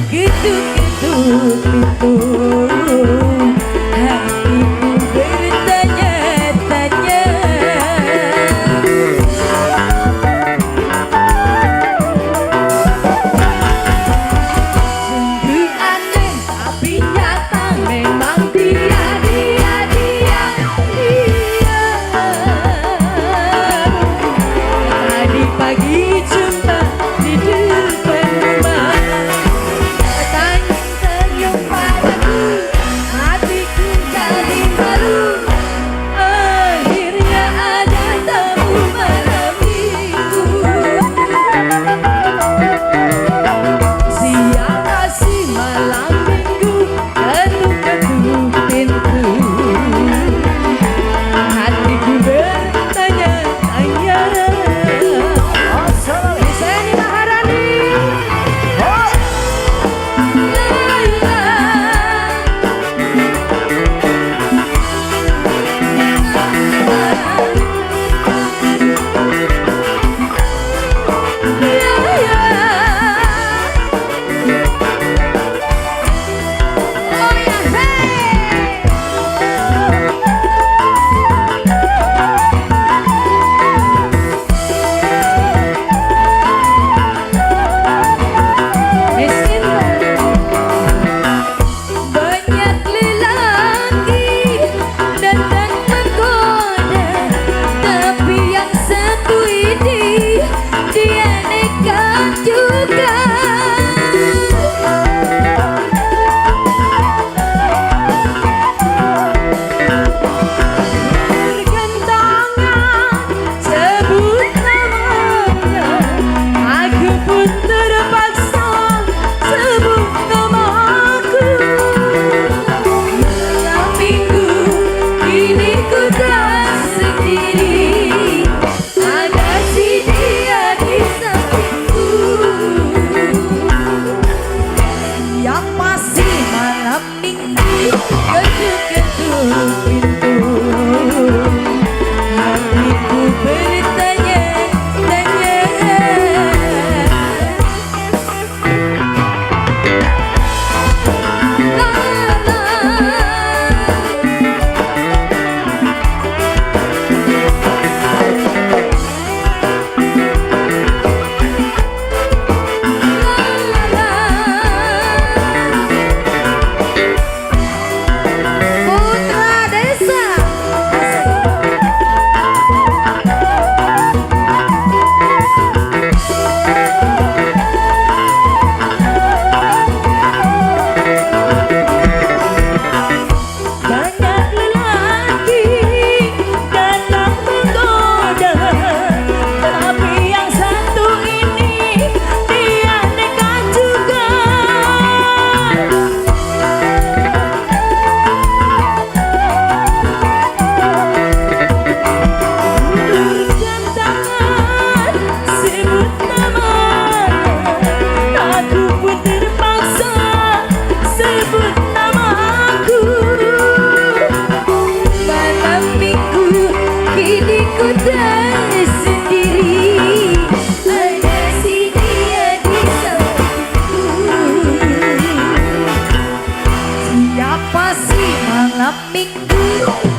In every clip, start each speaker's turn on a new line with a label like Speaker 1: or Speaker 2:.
Speaker 1: Ketuk-ketuk pintu hatiku bertanya-tanya. Sungguh aneh tapi nyata, memang dia. Tadi pagi jumpa di depan rumah, tanya senyum padaku, hatiku jadi malu. Akhirnya ada tamu malam minggu. Siapa sih malam minggu ketuk-ketuk pintu? Hatiku bertanya-tanya.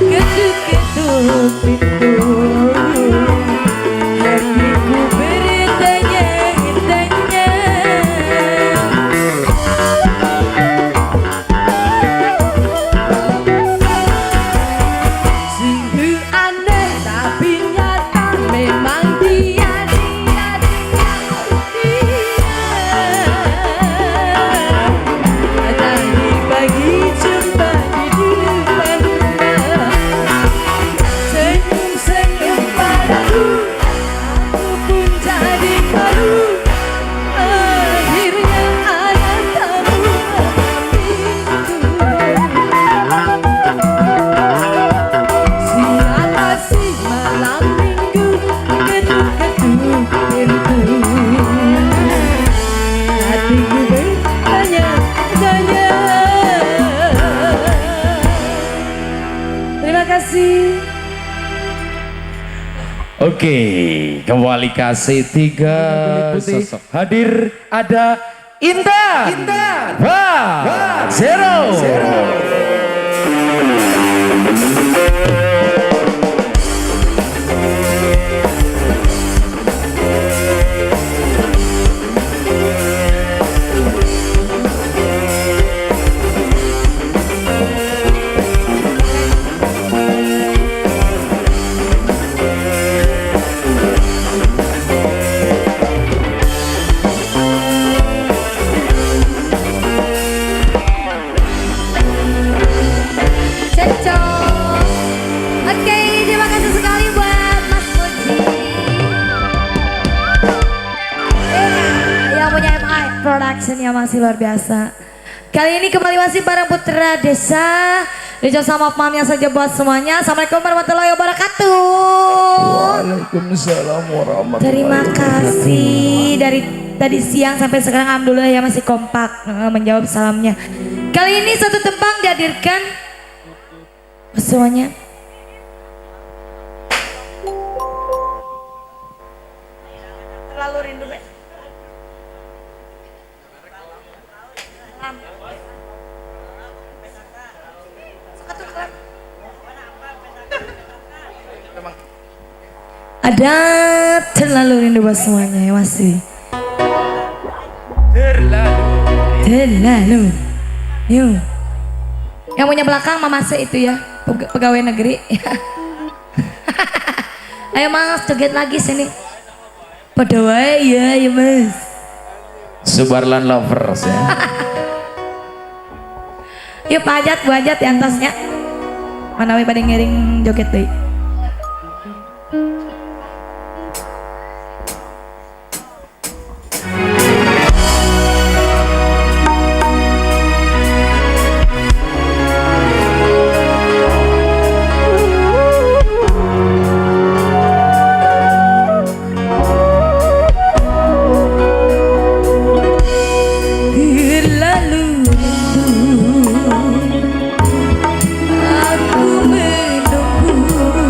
Speaker 1: Ketuk-ketuk pintu, hatiku bertanya-tanya. Sungguh aneh tapi nyata, memang dia. Tadi pagi jumpa di depan rumah, senyum-senyum padaku, aku pun jadi malu. Akhirnya ada tamu malam minggu. Siapa sih malam minggu ketuk-ketuk pintu? Hatiku bertanya-tanya. Terima kasih.
Speaker 2: Oke, kembali kasih tiga sosok hadir. Ada Intan. Wah, zero.
Speaker 1: Cocok. Oke, terima kasih sekali buat Mas Puji. Yang punya MI Production yang masih luar biasa. Kali ini kembali masih bareng Putra Desa. Dijo sama mamnya saja buat semuanya. Assalamualaikum warahmatullahi wabarakatuh.
Speaker 2: Waalaikumsalam warahmatullahi
Speaker 1: Terima kasih dari tadi siang sampai sekarang alhamdulillah ya masih kompak menjawab salamnya. Kali ini satu tembang dihadirkan semuanya. Terlalu rindu Be. Ada terlalu rindu buat semuanya ya masih. Terlalu. Yuk. Yang punya belakang Mama Se itu ya, pegawai negeri. Ayo Mas, joget lagi sini. Pegawai ya, ya Mas.
Speaker 2: Subarlan Lovers ya.
Speaker 1: Yuk Pak Ajat, Bu Ajat yang tasnya. Mana we pada ngiring joget deh. Aku menunggu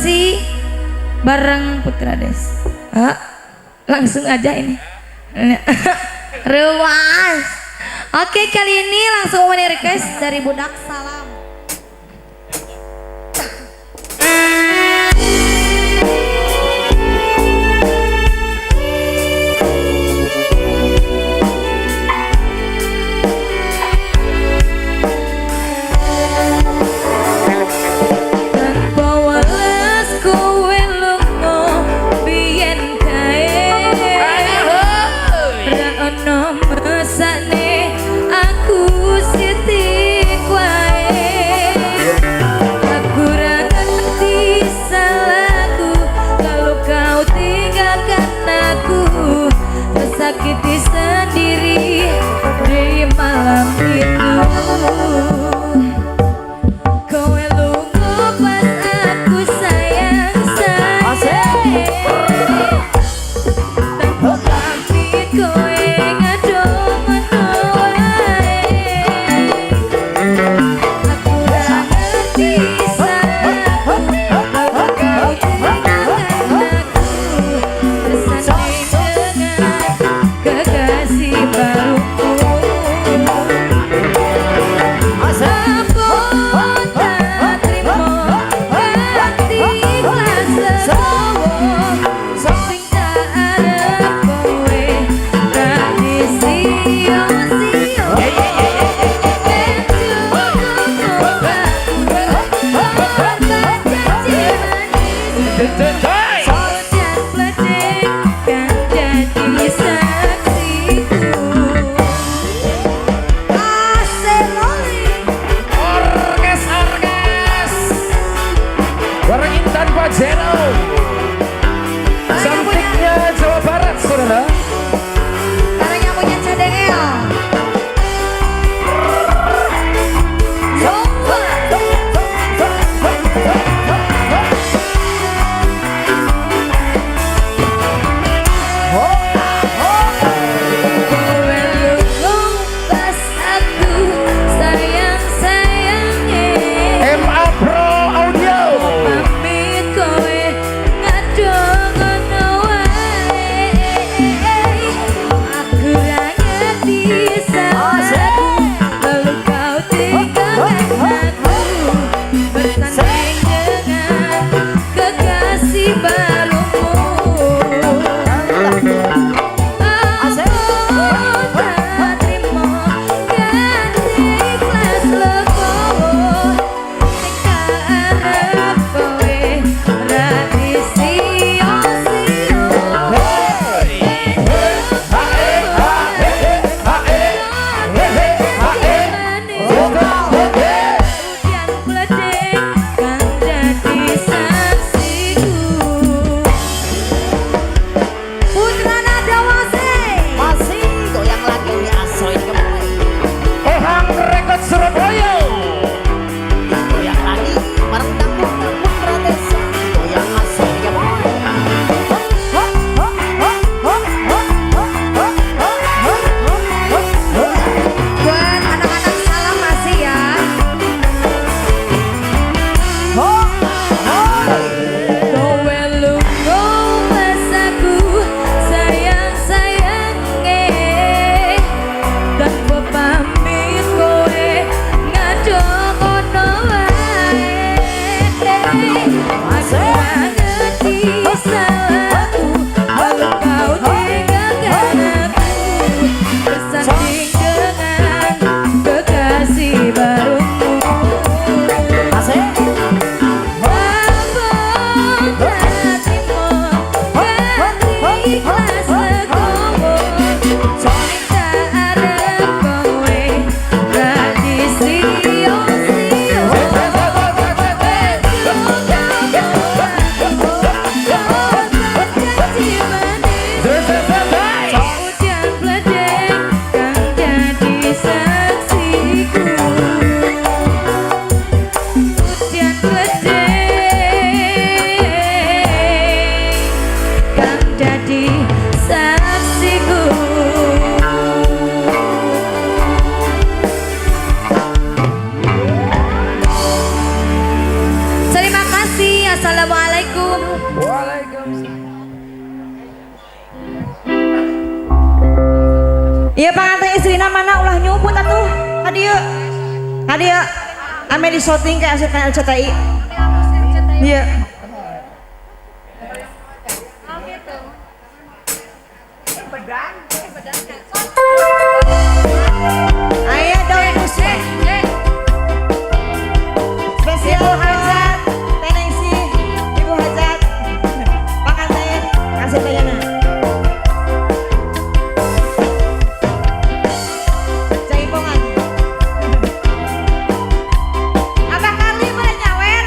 Speaker 1: masih bareng Putra Des. Langsung aja ini. Ruas. Oke, kali ini langsung mau request dari Budak Salam.
Speaker 3: Sakiti sendiri di malam itu. Kowe lunga pas aku sayang tanpa pamit kowe ngadong wae. Aku ra ngerti salahku, kau tinggalkan aku bersanding dengan kekasih baruku. Sampun tak terima ganti ikhlas legowo, sing tak arep kowe rani sia-sia.
Speaker 2: Zero cantiknya Jawa Barat, saudara.
Speaker 1: Sekarang yang punya cadengel.
Speaker 3: Kowe lunga pas aku sayang-sayange.
Speaker 2: MA Pro Audio.
Speaker 3: Pamit kowe ngadong ngono wae. Aku ra ngerti salahku, lalu kau tinggalkan aku bersanding dengan kekasih barumu. Wah nyumput atuh. Hadiah. Ame di shooting kayak asup kan LCTI. Iya. Ayo dong Puspa. Spesial hajat Tenengsi Ibu hajat. Makan teh kasih tayana. Jaipongan. Abah Karli mana nyawer?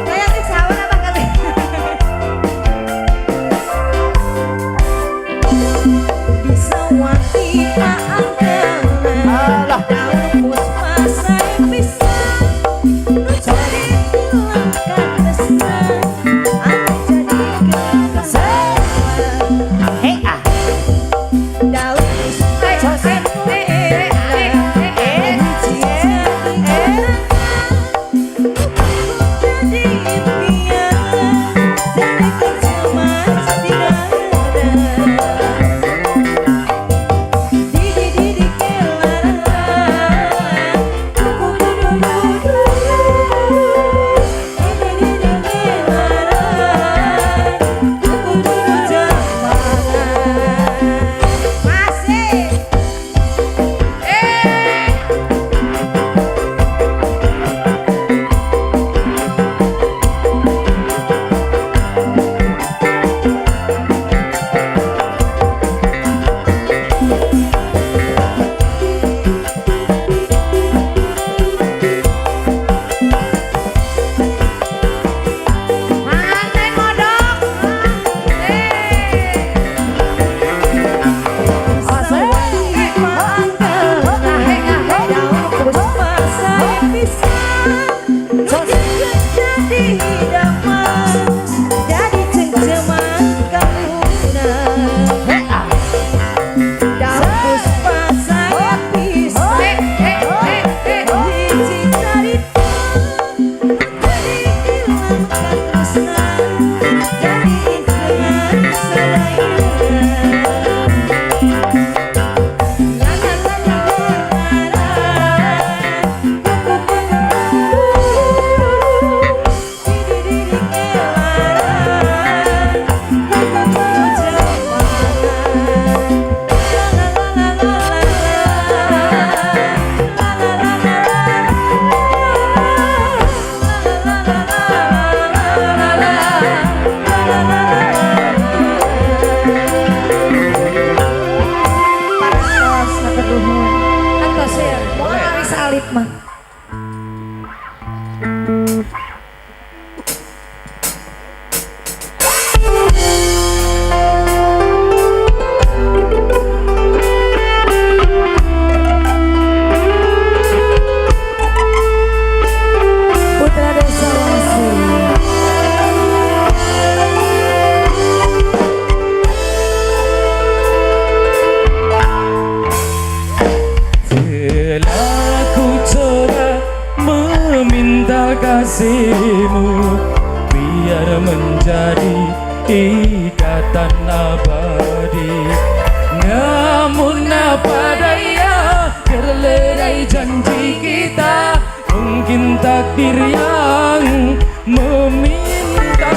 Speaker 3: Kayak di sawah Abah Karli. Bisa wati maangkeun.
Speaker 2: Alah.
Speaker 3: Daun Puspa saya bisa. Nu jadi hilangkan tresna. Anu jadikeun kesalahan.
Speaker 2: Hei ah.
Speaker 3: Daun Puspa saya salit mah. Putra Desa Wasi.
Speaker 4: Telah ku coba meminta kasihmu biar menjadi ikatan abadi. Namun apa daya terlerai janji kita, mungkin takdir yang meminta.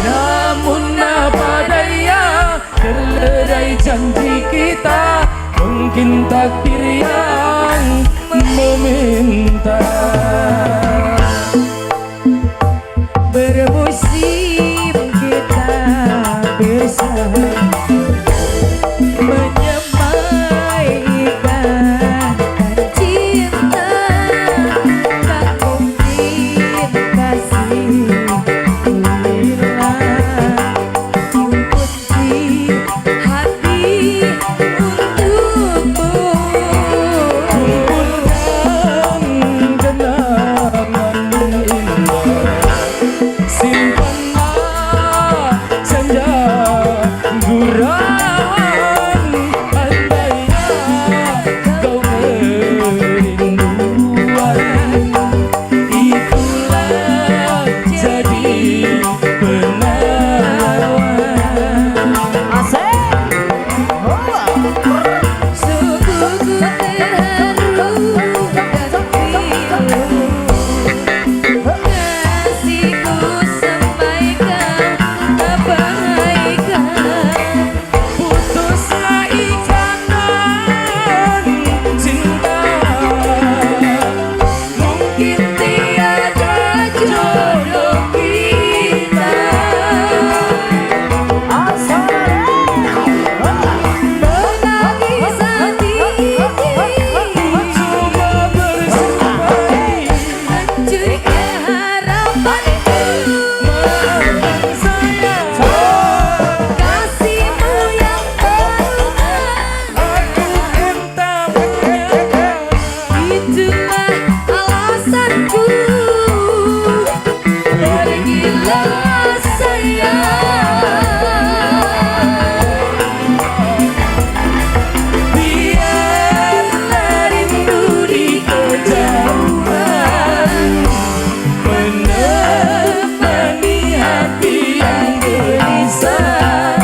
Speaker 4: Namun apa daya terlerai janji kita, mungkin takdir yang meminta.
Speaker 3: Bermusim kita bersama menyemaikan cinta, tak mungkin kasih hilang. Kunci hati untukmu.
Speaker 1: terharu dan pilu. Kasihku sampai kau abaikan.
Speaker 4: Putuslah ikatan cinta,
Speaker 1: Mungkin tiada jodoh kita. Menangis hati
Speaker 4: coba bersamai.
Speaker 1: hancurnya harapanku.
Speaker 4: Maafkan saya,
Speaker 1: Kasihmu yang
Speaker 4: aku entah mengapa.
Speaker 1: itulah alasanku. Pergilah sayang.
Speaker 4: Biarlah rindu di kejauhan menemani hati yang gelisah.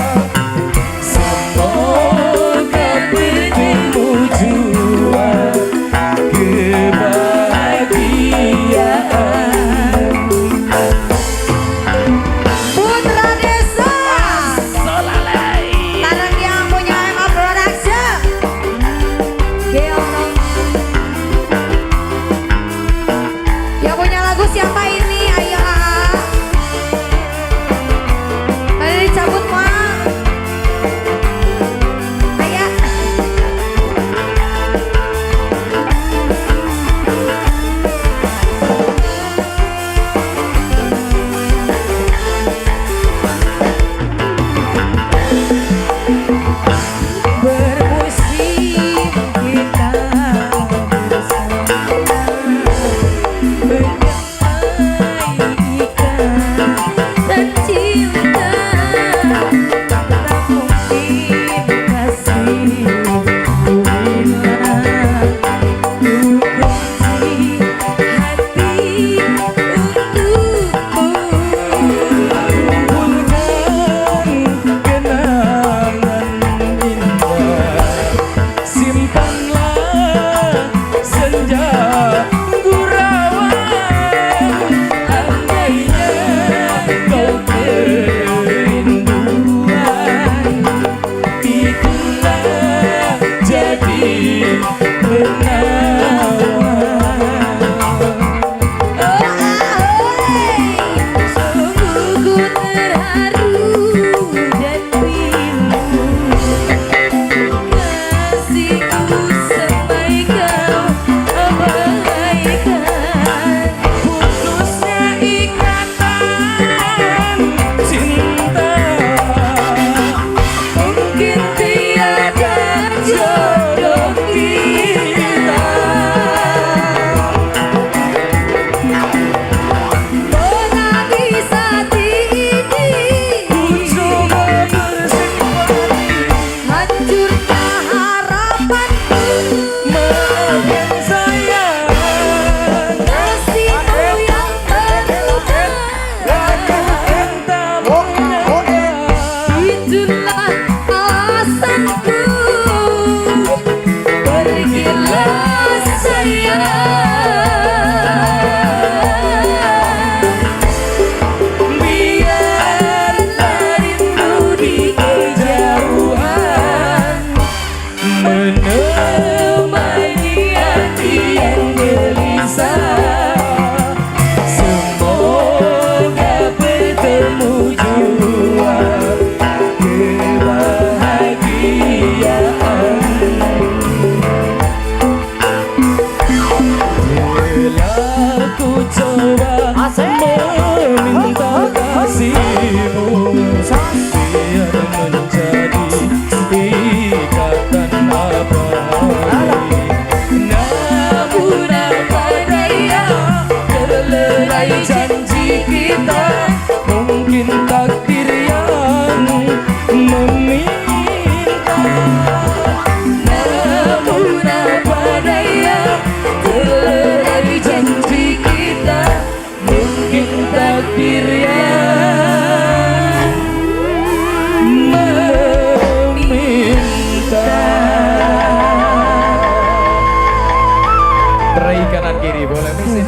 Speaker 4: Semoga berimu jua kebahagiaan.
Speaker 3: Putra Desa.
Speaker 4: Solalai.
Speaker 3: Barang yang punya MA Production.
Speaker 1: Geong. Yang punya lagu siapa ini? Ayo Mari dicabut Mak. Ayo. Bermusim kita bersama menyamai ikan dan cinta. Tak mungkin kasih ku hilang. Ku kunci hati untukmu.
Speaker 4: Kumpulkan kenangan indah, simpanlah senja gurauan. Andainya kau kerinduan, itulah jadi
Speaker 1: Sungguh ku terharu dan pilu. Kasihku sampai kau abaikan.
Speaker 4: putusnya ikatan cinta.
Speaker 1: Mungkin tiada jodoh kita.
Speaker 2: Tray kanan kiri boleh mesin.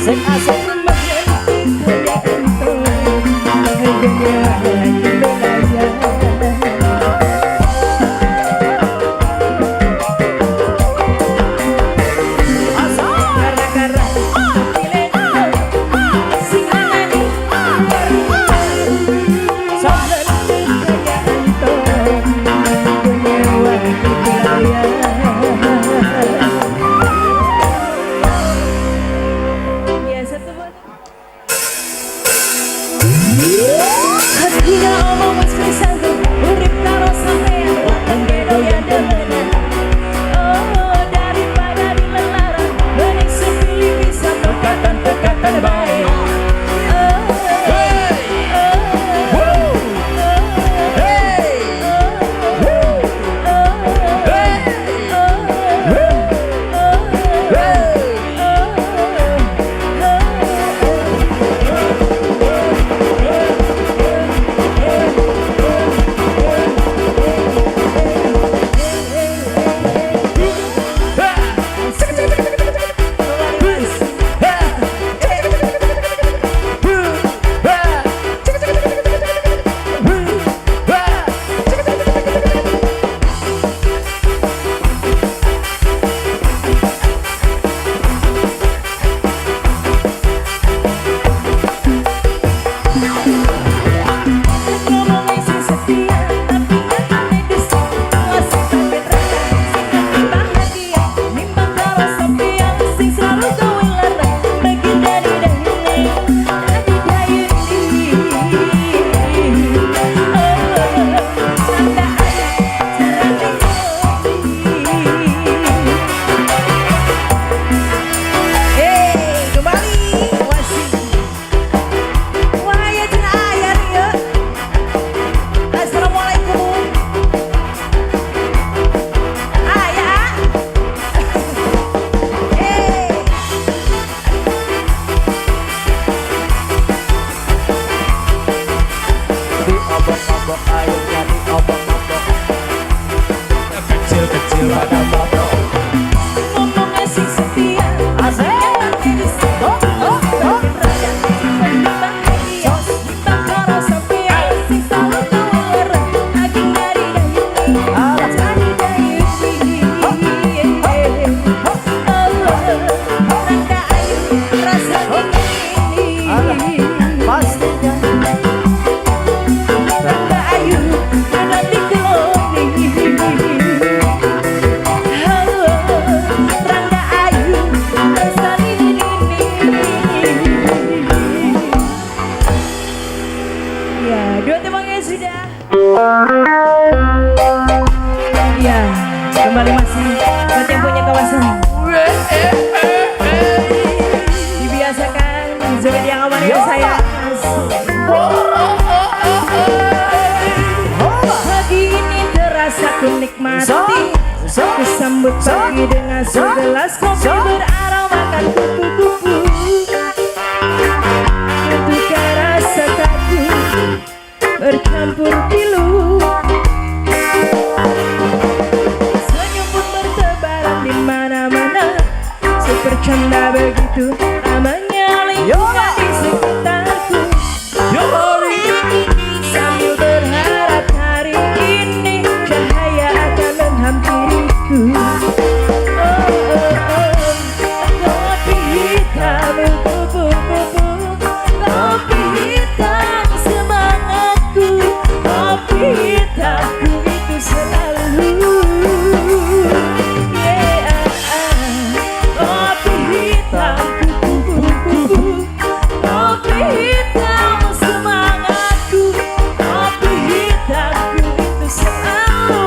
Speaker 3: Asik-asik
Speaker 2: kecil-kecil pada foto.
Speaker 3: ngomongnya sing setia asik ya, kembali masih buat yang punya kawasan. Dibiasakan Zubedi yang aman ya saya. Pagi ini terasa ku nikmati, ku sambut pagi dengan segelas kopi beraromakan kupu-kupu. Ketika rasa takut bercampur pilu, senyum pun bertebaran di mana-mana, sepercanda begitu ramainya lingkungan di sekitarku. Sambil berharap hari ini cahaya akan menghampiriku. Kopi hitam kupu-kupu, kopi hitam semangatku, kopi hitamku itu selalu. Kopi hitam kupu-kupu, kopi hitam semangatku, kopi hitamku itu selalu.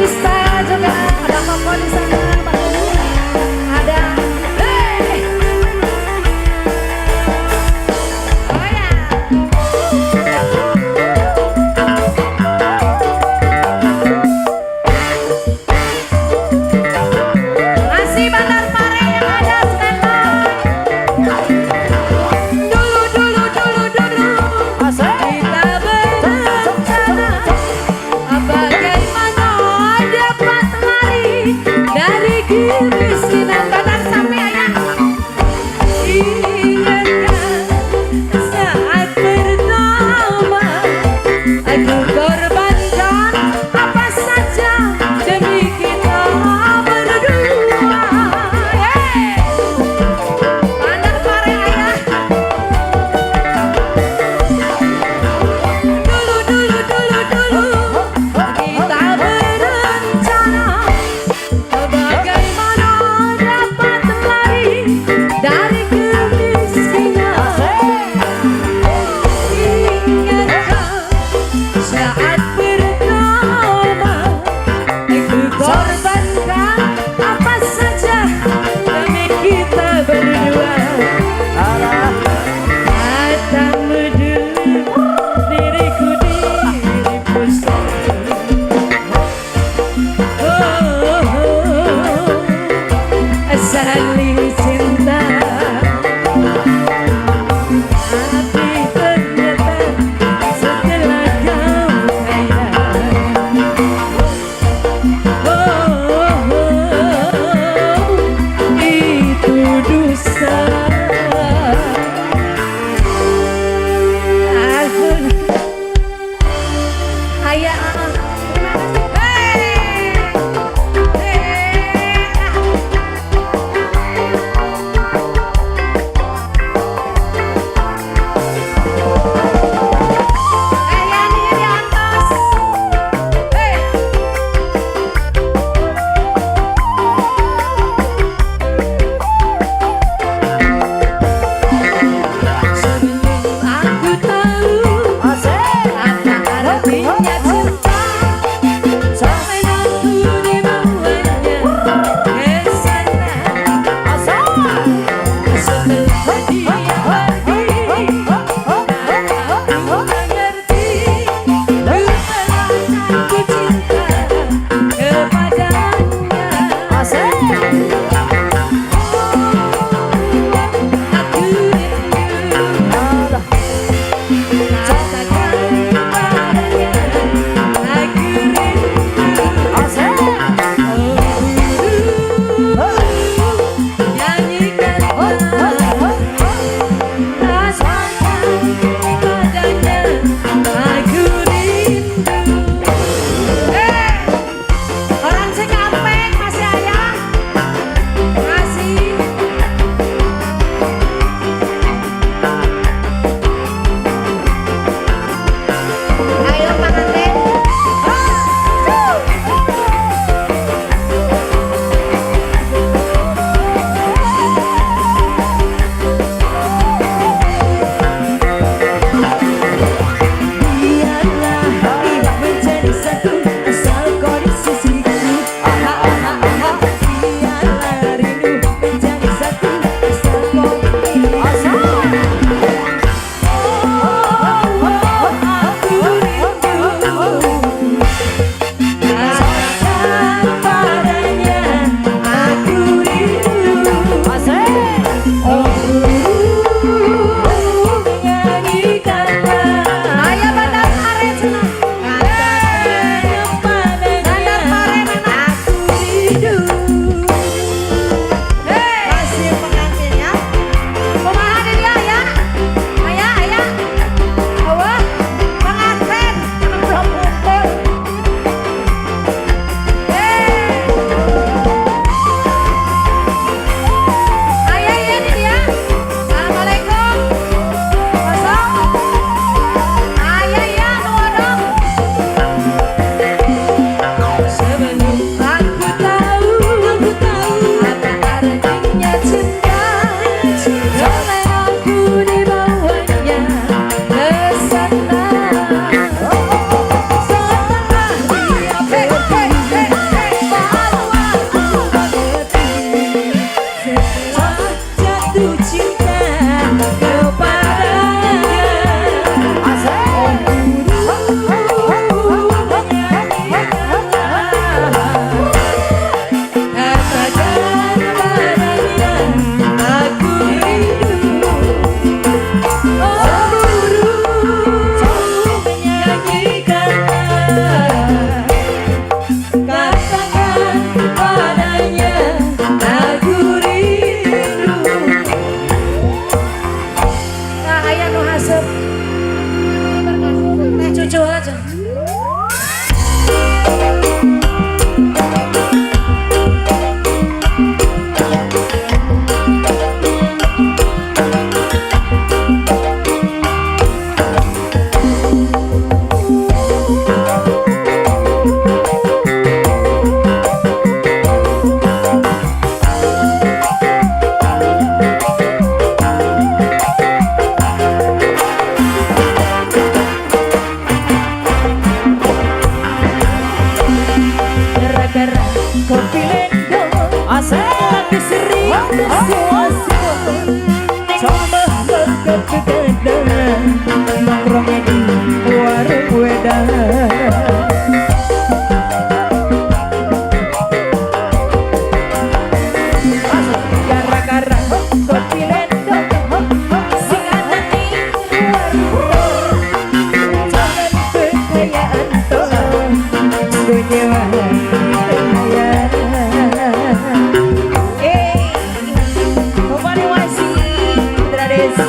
Speaker 1: dusta juga ada Koko di sana, ada. Hey. Oh ya. Masih Bandar Mare yang ada standby. Dulu. Kita berencana bagaimana dapat lari dari kemiskinan. Bandar sampai ayah. Ingatkan saat pertama aku korbankan apa saja demi kita berdua. Hey! Bandar Mare ayah. Dulu kita berencana bagaimana dapat lari dari kemiskinan. Ingatkan saat pertama aku korbankan apa saja demi kita berdua. Katamu dulu diriku sendiri. Saling cinta, tapi ternyata setelah kau sayang, itu dusta. Ayah, aku tahu apa artinya cinta, sampai aku dibawanya ke sana. Setelah dia pergi, aku mengerti betapa aku cinta kepadanya. Aku rindu, katakan padanya, aku rindu. Nyanyikan rasakan padanya, aku rindu. Orang Cikampek masih ayah, masih. Ayo pengantin. Biarlah kita menjadi satu asal kau di sisiku. Biarlah rindu menjadi satu asal kau di aku rindu. Rasakan padanya, aku rindu. Nyanyikanlah. Ayah Bandar Mare cenah.
Speaker 3: gue nyewa ya. Kembali masih tradisi.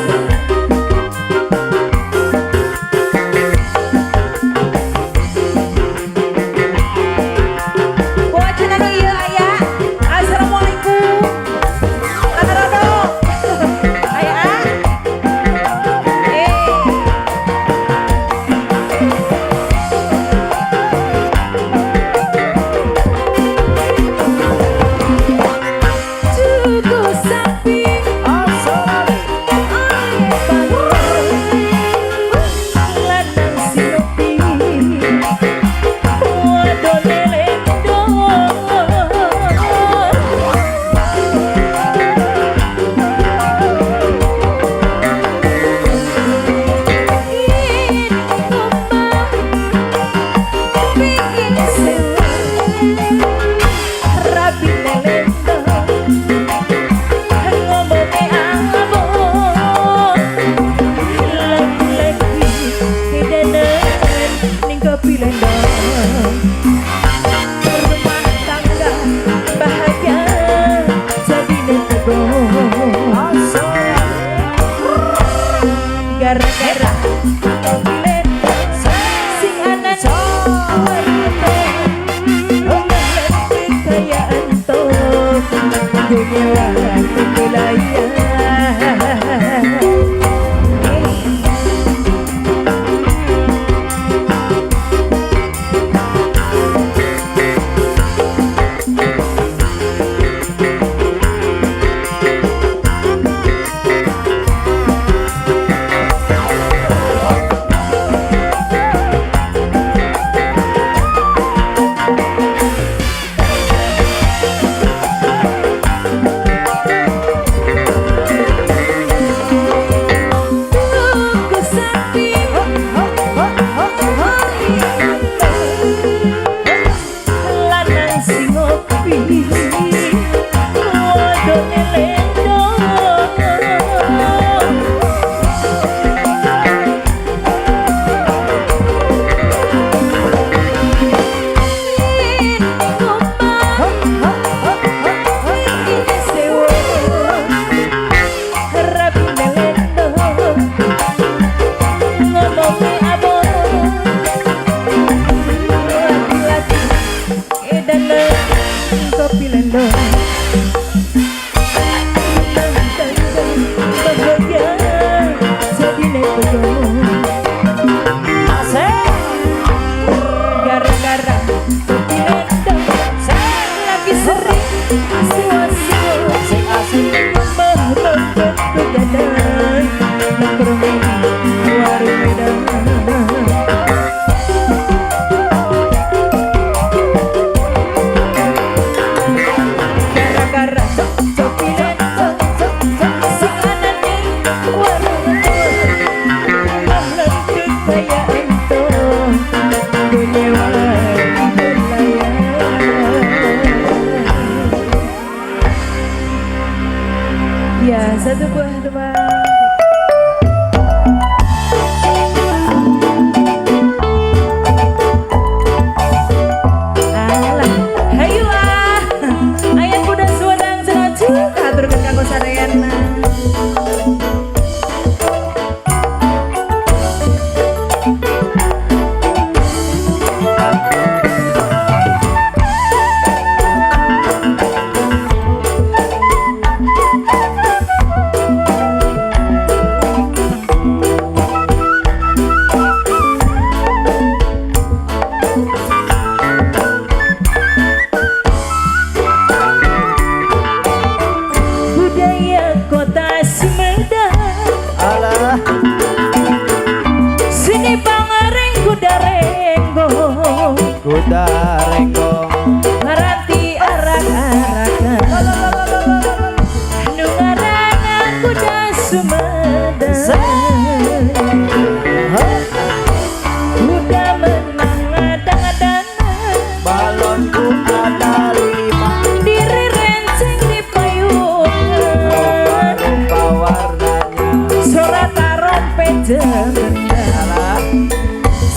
Speaker 3: Gara-gara sing anan kekayaan tuh dunia wilayah. Ya, satu buah teman. Alah, hayu ah. Ayat kuda suadang senaju aturkeun kanggo sareyana.
Speaker 2: Kuda renggong
Speaker 3: Ngaranti arak-arakan Nu ngaranna kuda Sumedang Kuda menang ngadang-ngadangan
Speaker 2: balon ku ada 5
Speaker 3: Diri renceng di payungan
Speaker 2: rupa warnanya
Speaker 3: Suara tarompet jemerda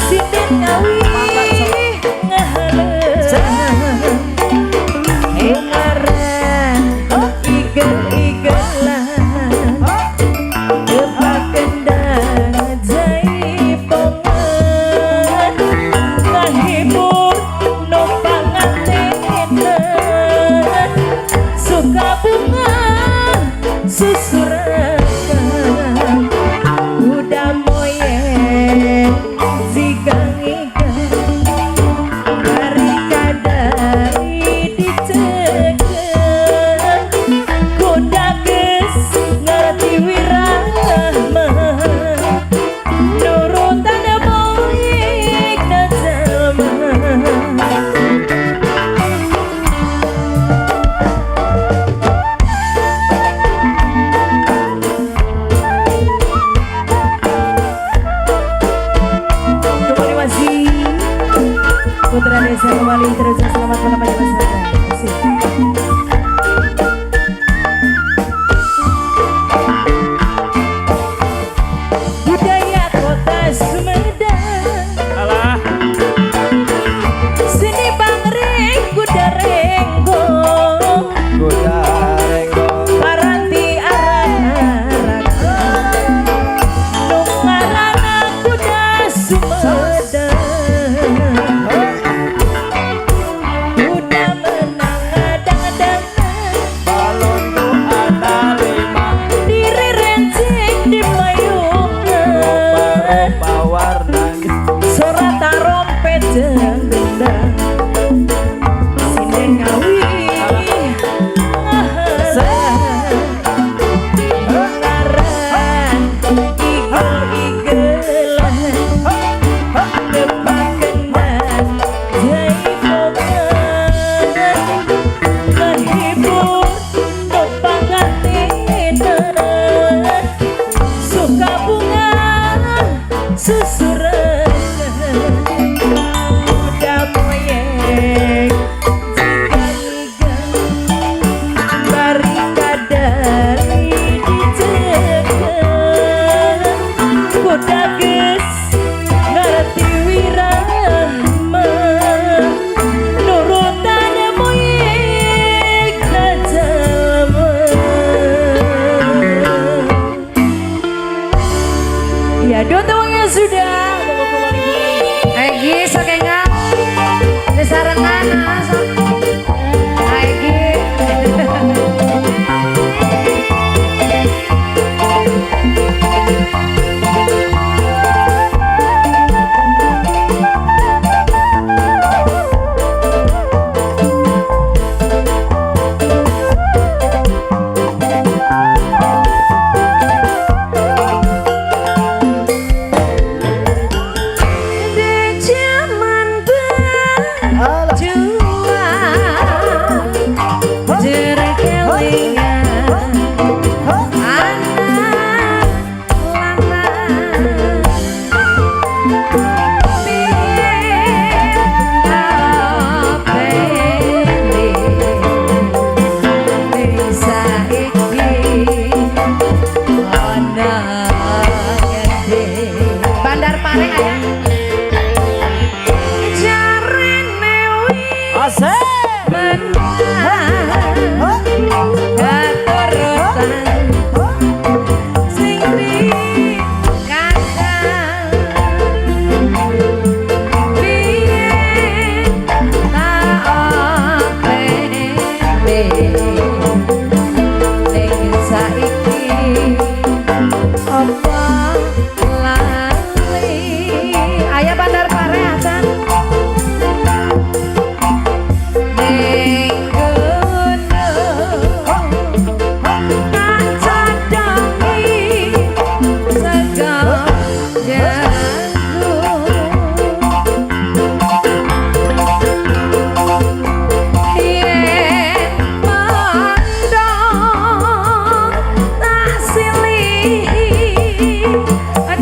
Speaker 3: Sinden ngawi ngahareun desa kembali terus selamat malam bagi masyarakat. Asik. Budaya kota Sumedang,
Speaker 2: Alah,
Speaker 3: seni bangring kuda renggong,
Speaker 2: kuda renggong,
Speaker 3: paranti arak-arak, nungarana kuda Sumedang. Kuda menang adang-adang,
Speaker 2: balon ku ada 5,
Speaker 3: diri rencing di mayungan,
Speaker 2: rupa warnanya.
Speaker 3: suara tarompet jeung gendang, sinden ngawi ngaran igel-igelan depakenan jaipongan menghibur nupangatina suka bunga susuran udah moyeng jika-jika barikadari dicegat kuda geus ngerti wirahma nurutan moyeng ka jalma. Ya dua tawangnya sudah bawa kembali
Speaker 1: Egi sakenga disarengan asal Egi
Speaker 3: di zaman
Speaker 2: Alah,
Speaker 3: berjuang jerkelingan anak lanang Bandar Pare aya jarene
Speaker 2: asik.
Speaker 3: menang katurutan sing dikandang biyen tak opene ning saiki apa lali aya Bandar Pare acan ning gunung kacadangi segala jagung yen mondok tak silih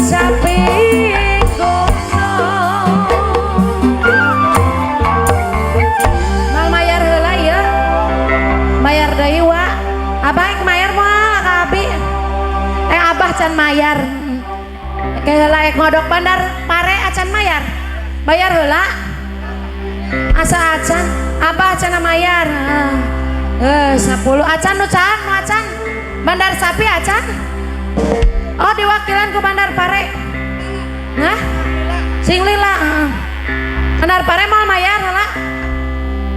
Speaker 3: capi mal mayar heula ya mayar deui wa abah yang mayar moal ka abi abah can mayar ke heula ngodok Bandar Pare acan mayar bayar heula asa acan abah acan mayar 10 acan nu can nu acan Bandar Sapi acan oh diwakilan ke Bandar Pare nah sing lila Bandar Pare mau mayar heula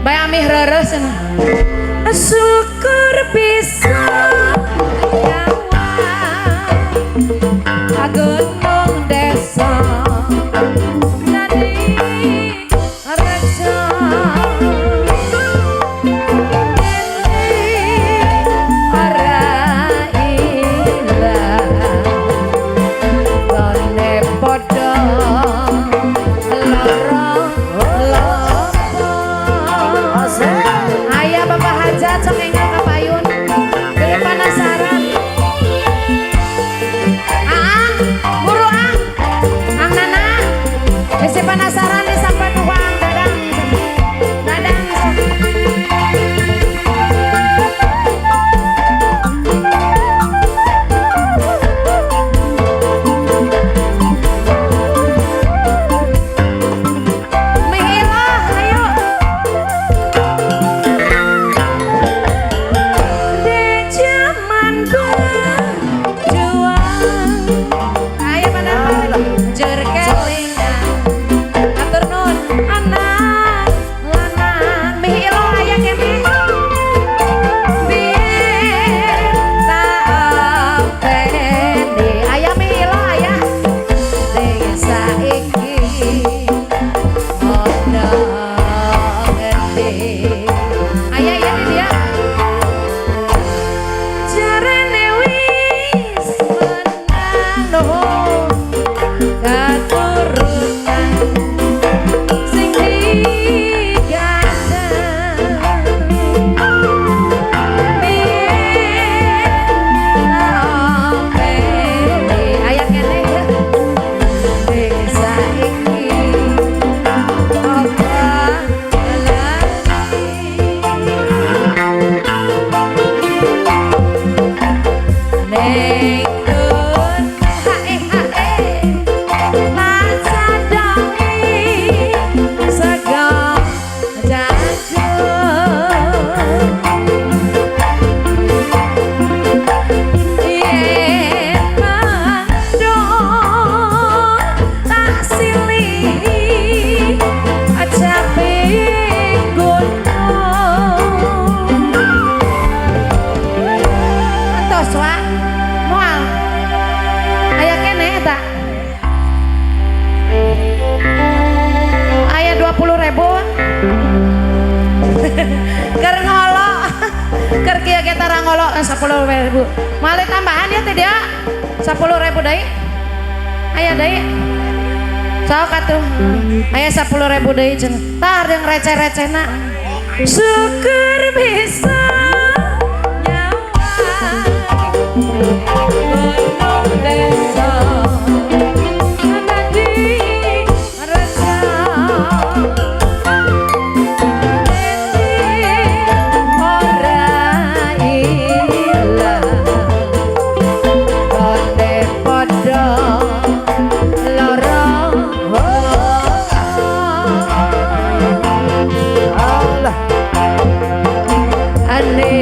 Speaker 3: bae amih reureuh cenah syukur bisa nyawa ka gunung desa jadi reca ora ilang gone padha loro-loro ayah bapak hajat sok enggal kapayun ngolo 10.000. Malih tambahan ya teh dia. 10.000 deui. Aya deui. Sok atuh. Aya 10.000 deui cenah. Tar yang receh-recehna. Syukur bisa nyawa gunung desa nadi reca ora ilang konde padha lara
Speaker 2: Alah.
Speaker 3: ane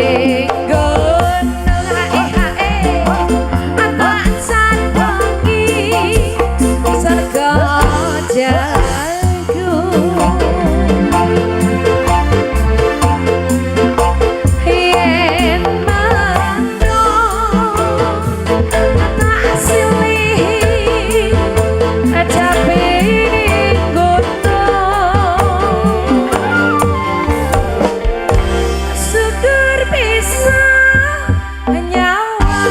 Speaker 3: gunung hae atasan wangi sarga jago yen mano tak silih ajabe gunung syukur bisa nyawa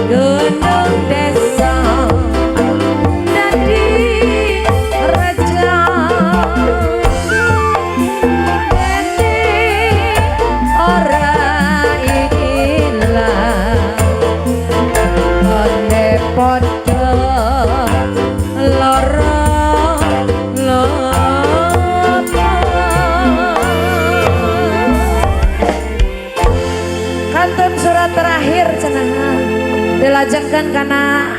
Speaker 3: gunung desa nadi reja dene ora ilang konde padha lara kantun surat terakhir cenah dilajengkeun kana